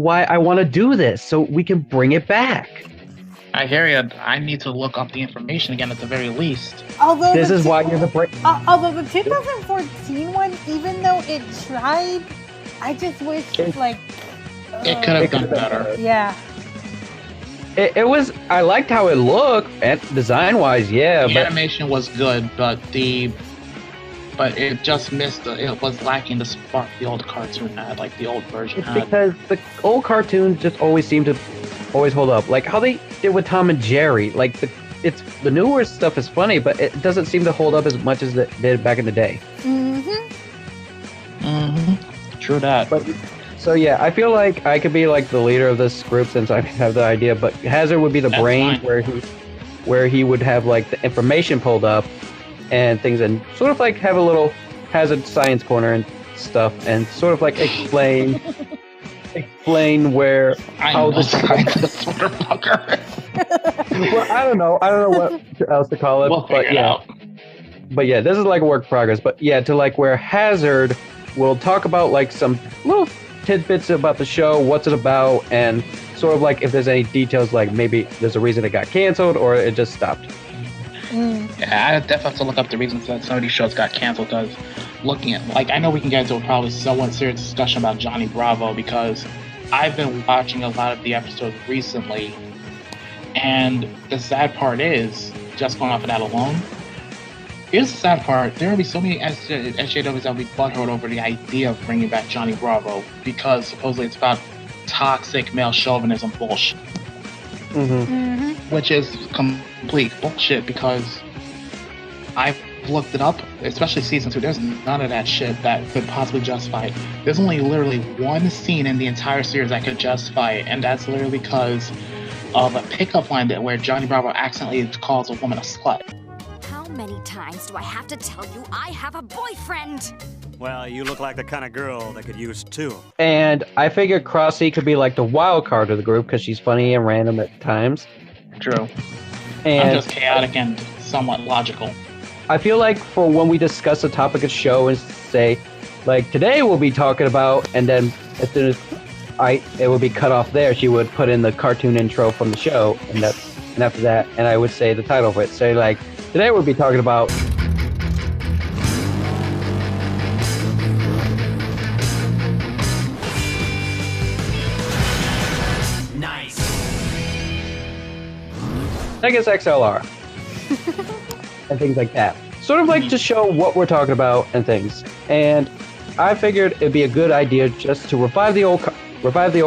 why I want to do this, so we can bring it back. I hear you. I need to look up the information again at the very least. Although This is why you're the brain. although the 2014 one, even though it tried, I just wish it could have done better. Yeah. It was. I liked how it looked, and design-wise, yeah. The animation was good, but it just missed. It was lacking the spark the old cartoon had, like the old version had. Because the old cartoons just always seem to hold up, like how they did with Tom and Jerry. Like the newer stuff is funny, but it doesn't seem to hold up as much as it did back in the day. True that. But so yeah, I feel like I could be like the leader of this group since I have the idea. But Hazard would be the brain, where he would have like the information pulled up and things, and sort of like have a little Hazard science corner and stuff, and sort of like explain where how the motherfucker. Well, I don't know what else to call it. We'll figure it out. But yeah, this is like a work in progress. But yeah, to like where Hazard will talk about like some little tidbits about the show, what's it about, and sort of like if there's any details, like maybe there's a reason it got canceled or it just stopped. Yeah, I definitely have to look up the reasons that some of these shows got canceled, because looking at, like, I know we can get into probably somewhat serious discussion about Johnny Bravo, because I've been watching a lot of the episodes recently, and the sad part is, just going off of that alone, here's the sad part, there will be so many SJWs that will be butthurt over the idea of bringing back Johnny Bravo, because supposedly it's about toxic male chauvinism bullshit. Which is complete bullshit, because I've looked it up, especially season 2. There's none of that shit that could possibly justify it. There's only literally one scene in the entire series that could justify it, and that's literally because of a pickup line where Johnny Bravo accidentally calls a woman a slut. How many times do I have to tell you I have a boyfriend? Well, you look like the kind of girl that could use two. And I figured Crossy could be like the wild card of the group because she's funny and random at times. True. And I'm just chaotic and somewhat logical. I feel like for when we discuss a topic of show and say, like, today we'll be talking about, and then as soon as it would be cut off there, she would put in the cartoon intro from the show, and after that, and I would say the title of it. So like, today we'll be talking about Megas XLR and things like that. Sort of like to show what we're talking about and things. And I figured it'd be a good idea just to revive the old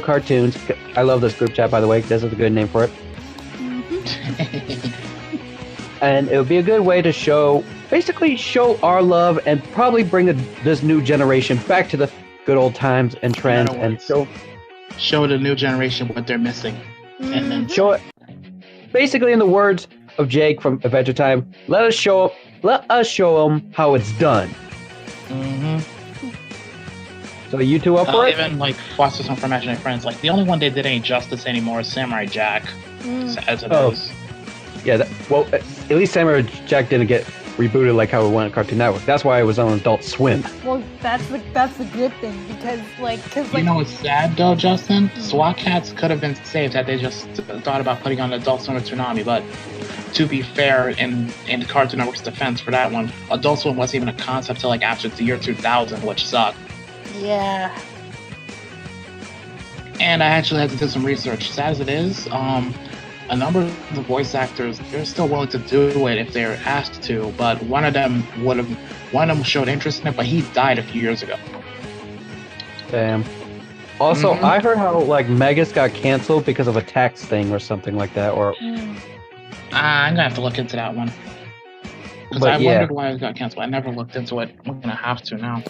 cartoons. I love this group chat, by the way. This is a good name for it. And it would be a good way to basically show our love and probably bring this new generation back to the good old times and trends, and show the new generation what they're missing, and then show it. Basically, in the words of Jake from Adventure Time, let us show them how it's done. So you two up for it? Even like Foster Some for Imaginary Friends, like the only one they did any justice anymore is Samurai Jack, as it is. Yeah, well, at least Samurai Jack didn't get rebooted like how it went on Cartoon Network. That's why it was on Adult Swim. Well, that's the good thing, because you know what's sad though, Justin? SWAT Cats could have been saved had they just thought about putting on Adult Swim or Toonami. But to be fair, in Cartoon Network's defense for that one, Adult Swim wasn't even a concept till like after the year 2000, which sucked. Yeah. And I actually had to do some research. Sad as it is, a number of the voice actors, they're still willing to do it if they're asked to, but one of them showed interest in it, but he died a few years ago. Damn. Also, I heard how like Megas got canceled because of a tax thing or something like that, or I'm gonna have to look into that one. Because I wondered why it got canceled. I never looked into it. I'm gonna have to now.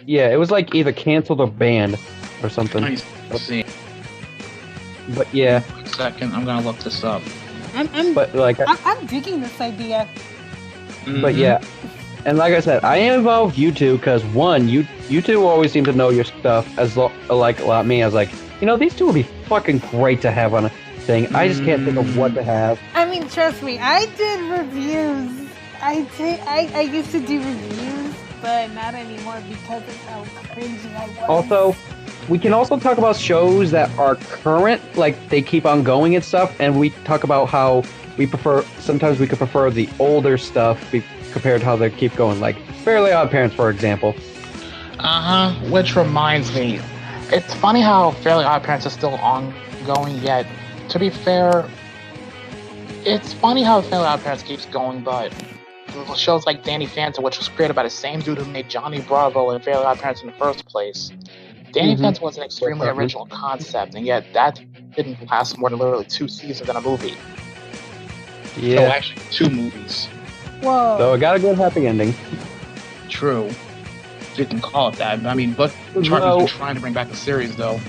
Yeah, it was like either canceled or banned or something. Let's see. But yeah. Wait a second, I'm gonna look this up. I'm digging this idea. But yeah, and like I said, I involved you two because one, you two always seem to know your stuff like a lot. Me, I was like, these two would be fucking great to have on a thing. I just can't think of what to have. I mean, trust me, I did reviews. I used to do reviews, but not anymore because of how cringy I was. Also, we can also talk about shows that are current, like they keep on going and stuff, and we talk about how we prefer. Sometimes we could prefer the older stuff compared to how they keep going, like Fairly Odd Parents, for example. Which reminds me, it's funny how Fairly Odd Parents is still ongoing. Yet, to be fair, it's funny how Fairly Odd Parents keeps going, but shows like Danny Phantom, which was created by the same dude who made Johnny Bravo and Fairly Odd Parents in the first place. Danny Phantom was an extremely original concept, and yet that didn't last more than literally 2 seasons in a movie. Yeah. No, actually 2 movies. Whoa. So it got a good happy ending. True. If you can call it that. I mean, but Charlie's been trying to bring back the series, though.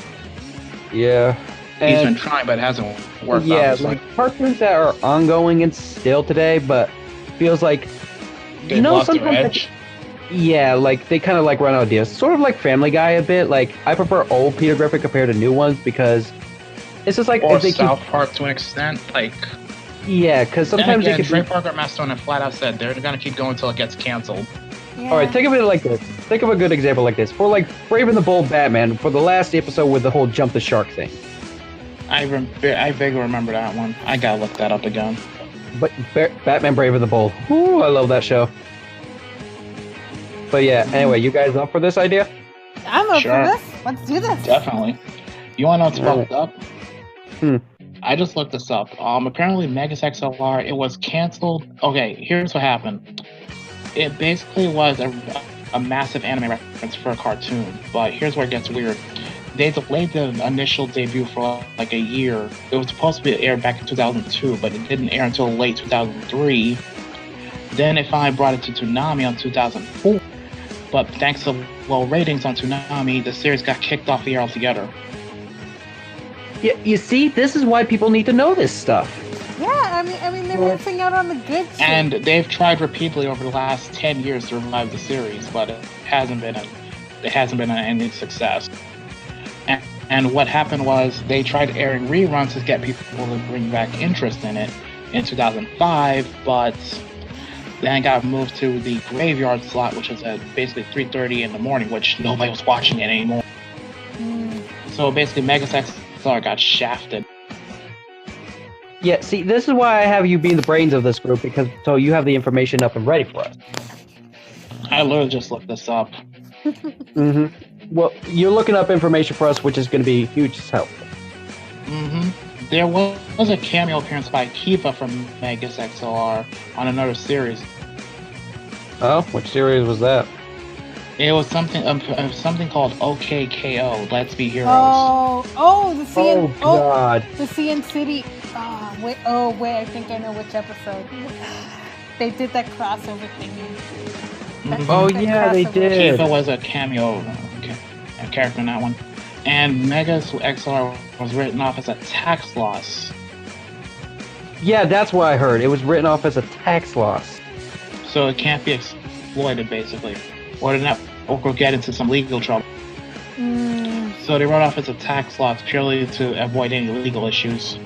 Yeah. He's been trying, but it hasn't worked. Yeah, obviously. like cartoons that are ongoing and still today, but feels like They lost their edge. Yeah, like they kind of like run out of ideas. Sort of like Family Guy a bit. Like I prefer old Peter Griffin compared to new ones because it's just like or if they South Park to an extent. Like yeah, because sometimes then again, they could. Trey Parker and Matt Stone have flat out said they're gonna keep going until it gets canceled. Yeah. All right, think of it like this. Think of a good example like this. For like Brave and the Bold Batman, for the last episode with the whole jump the shark thing. I vaguely remember that one. I gotta look that up again. But Batman Brave and the Bold. Ooh, I love that show. But yeah, anyway, you guys up for this idea? I'm up Sure. for this. Let's do this. Definitely. You wanna know what's fucked up? Hmm. I just looked this up. Apparently Megas XLR, it was canceled. Okay, here's what happened. It basically was a massive anime reference for a cartoon, but here's where it gets weird. They delayed the initial debut for like a year. It was supposed to be aired back in 2002, but it didn't air until late 2003. Then it finally brought it to Toonami on 2004. But thanks to low ratings on Toonami, the series got kicked off the air altogether. Yeah, you see, this is why people need to know this stuff. Yeah, I mean, they're missing out on the good shit. And they've tried repeatedly over the last 10 years to revive the series, but it hasn't been any success. And what happened was they tried airing reruns to get people to bring back interest in it in 2005, but then it got moved to the graveyard slot, which was at basically 3:30 in the morning, which nobody was watching it anymore. So basically, Megas XLR got shafted. Yeah, see, this is why I have you be the brains of this group, because so you have the information up and ready for us. I literally just looked this up. Mm-hmm. Well, you're looking up information for us, which is going to be huge help. Mm-hmm. There was a cameo appearance by Kiva from Megas XLR on another series. Oh, which series was that? It was something called OKKO, Let's Be Heroes. The CN. Oh God. The CN City. Wait, I think I know which episode. They did that crossover thingy. Oh yeah, they did. Kiva was a cameo a character in that one. And Megas XLR was written off as a tax loss. Yeah, that's what I heard. It was written off as a tax loss. So it can't be exploited, basically. Or the network will get into some legal trouble. So they wrote off as a tax loss purely to avoid any legal issues.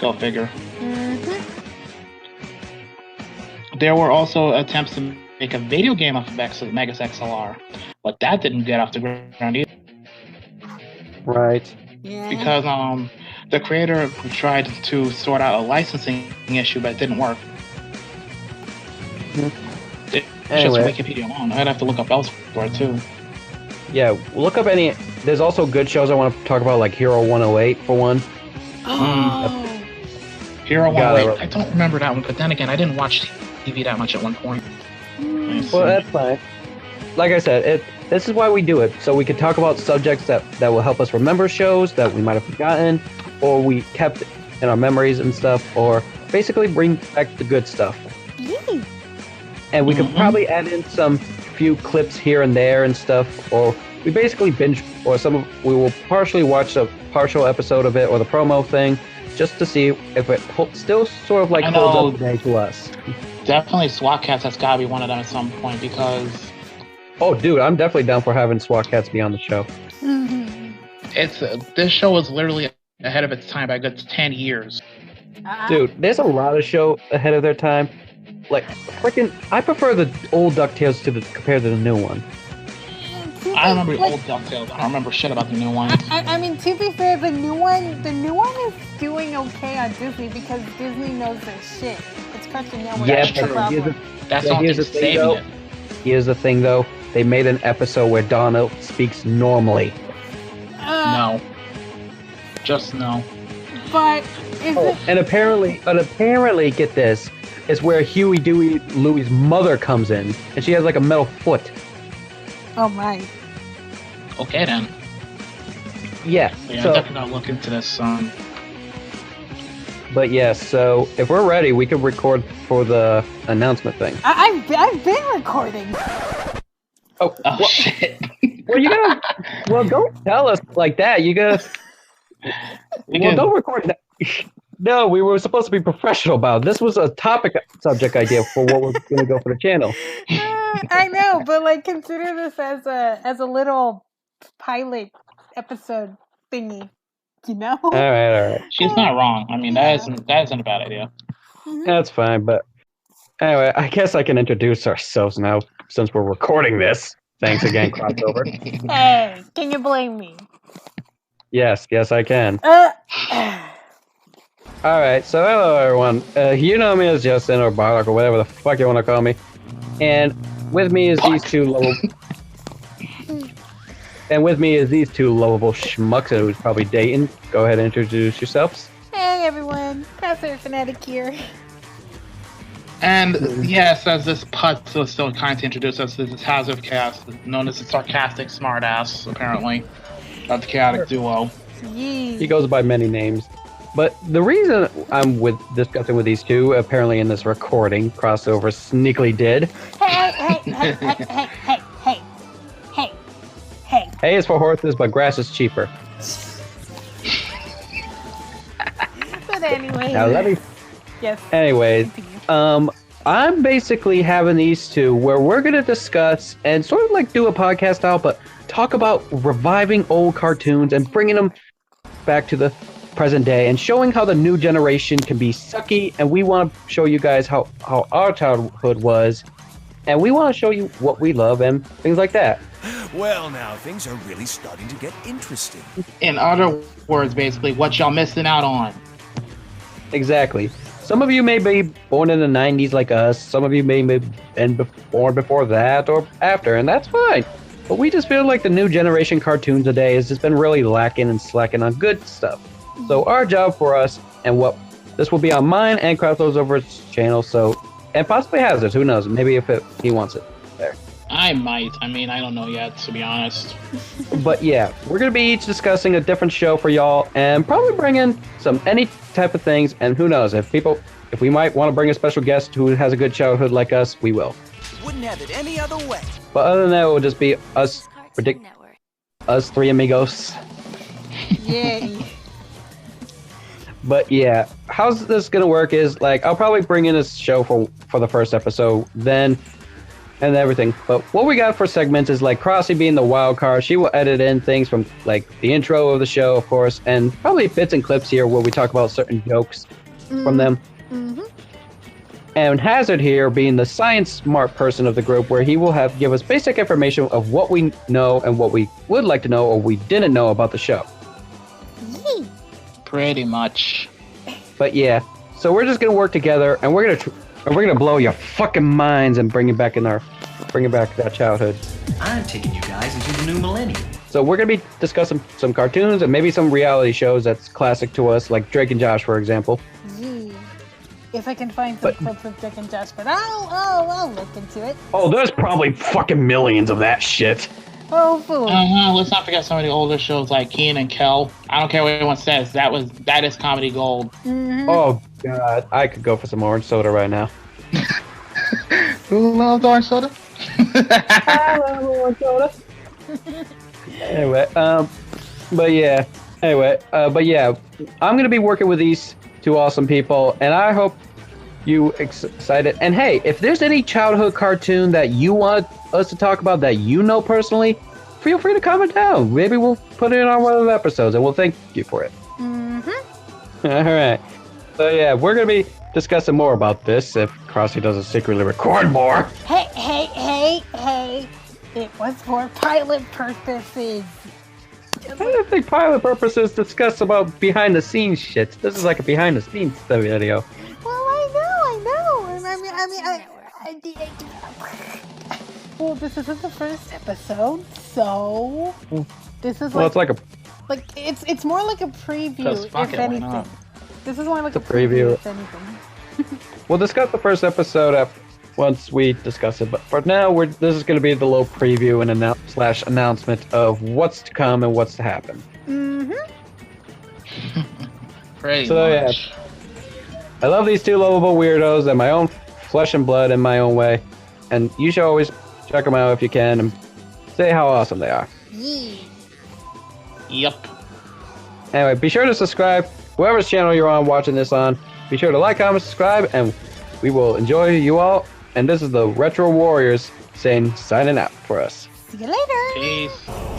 Go figure. There were also attempts to make a video game off of Megas XLR, but that didn't get off the ground either. Right. Yeah. Because the creator tried to sort out a licensing issue, but it didn't work. It's Anyway. just Wikipedia alone. I'd have to look up elsewhere too. Yeah, look up any. There's also good shows I want to talk about, like Hero 108 for one. Hero Got it. 108. I don't remember that one, but then again, I didn't watch TV that much at one point. Well, that's fine. Like I said, this is why we do it, so we can talk about subjects that will help us remember shows that we might have forgotten, or we kept in our memories and stuff, or basically bring back the good stuff. Yay. And we could probably add in some few clips here and there and stuff, or we basically binge, or we will partially watch a partial episode of it or the promo thing, just to see if it still sort of like holds up today to us. Definitely SWAT Cats has got to be one of them at some point because... Oh, dude, I'm definitely down for having SWAT Cats be on the show. This show is literally ahead of its time by a good 10 years. Dude, there's a lot of show ahead of their time. Like, freaking, I prefer the old DuckTales compared to the new one. I remember the old DuckTales. I don't remember shit about the new one. I mean, to be fair, the new one is doing okay on Disney because Disney knows their shit. It's Cartoon Network. Yeah, That's the problem. That's the only thing saving it. Here's the thing, though. They made an episode where Donald speaks normally. No. Just no. But is it... And apparently, get this, it's where Huey, Dewey, Louie's mother comes in, and she has like a metal foot. Oh my. Okay then. Yeah. Yeah, So, I'm definitely gonna look into this. but yeah, so if we're ready, we can record for the announcement thing. I've been recording. Oh, well, shit. Well, don't tell us like that. You gotta. Well, don't record that. No, we were supposed to be professional about it. This was a subject idea for what we're going to go for the channel. I know, but like consider this as a little pilot episode thingy, you know? All right. She's not wrong. I mean, that isn't a bad idea. That's fine, but anyway, I guess I can introduce ourselves now since we're recording this. Thanks again, Crossover. Hey, can you blame me? Yes, I can. All right, so hello everyone. You know me as Justin or Bardock or whatever the fuck you want to call me. And with me is these two lovable schmucks who's probably dating. Go ahead and introduce yourselves. Hey everyone, Crossover Fanatic here. And yes, as this Putz was still kind to introduce us, this is Hazard Cast, known as the sarcastic smartass, apparently, of the chaotic duo. Yee. He goes by many names. But the reason I'm discussing with these two, apparently in this recording, Crossover sneakily did. Hey. Hay is for horses, but grass is cheaper. But anyway. Now let me. Yes. Anyways, I'm basically having these two where we're gonna discuss and sort of like do a podcast style, but talk about reviving old cartoons and bringing them back to the present day and showing how the new generation can be sucky, and we want to show you guys how our childhood was, and we want to show you what we love and things like that. Well, now things are really starting to get interesting. In other words, basically, what y'all missing out on. Exactly. Some of you may be born in the 90s like us, some of you may be born before that or after, and that's fine. But we just feel like the new generation cartoons today has just been really lacking and slacking on good stuff. So our job for us, and what this will be on mine and Crossover's channel, and possibly Hazard's, who knows, maybe if he wants it there. I might. I mean, I don't know yet, to be honest. But yeah, we're going to be each discussing a different show for y'all, and probably bring in any type of things, and who knows, if we might want to bring a special guest who has a good childhood like us, we will. Wouldn't have it any other way. But other than that, it will just be us three amigos. Yay. But yeah, how's this gonna work is like I'll probably bring in a show for the first episode, then and everything. But what we got for segments is like Crossy being the wild card. She will edit in things from like the intro of the show, of course, and probably bits and clips here where we talk about certain jokes from them. Mm-hmm. And Hazard here being the science smart person of the group, where he will give us basic information of what we know and what we would like to know or we didn't know about the show. Yee. Pretty much. But yeah, so we're just gonna work together, and we're gonna blow your fucking minds and bring it back that childhood. I'm taking you guys into the new millennium. So we're gonna be discussing some cartoons and maybe some reality shows that's classic to us, like Drake and Josh, for example. Yee. If I can find some clips of Drake and Josh, but I'll look into it. Oh, there's probably fucking millions of that shit. Hopefully. Let's not forget some of the older shows like Keen and Kel. I don't care what anyone says. That is comedy gold. Mm-hmm. Oh god, I could go for some orange soda right now. Who loves orange soda? I love orange soda. Anyway, but yeah, I'm gonna be working with these two awesome people, and I hope you excited. And hey, if there's any childhood cartoon that you want us to talk about that you know personally, feel free to comment down. Maybe we'll put it on one of the episodes, and we'll thank you for it. Mm-hmm. All right. So yeah, we're gonna be discussing more about this if Crossy doesn't secretly record more. Hey. It was for pilot purposes. I don't think pilot purposes discuss about behind the scenes shit. This is like a behind the scenes video. Well, I know. Well, this isn't the first episode, so this is it's like a it's more like a preview, if anything. This is more like a preview, if anything. We'll discuss the first episode once we discuss it, but for now, this is going to be the little preview and announcement of what's to come and what's to happen. Pretty much. Yeah, I love these two lovable weirdos and my own flesh and blood in my own way, and you should always check them out if you can and say how awesome they are. Yep. Anyway, be sure to subscribe, whoever's channel you're on watching this on. Be sure to like, comment, subscribe, and we will enjoy you all. And this is the Retro Warriors signing out for us. See you later. Peace.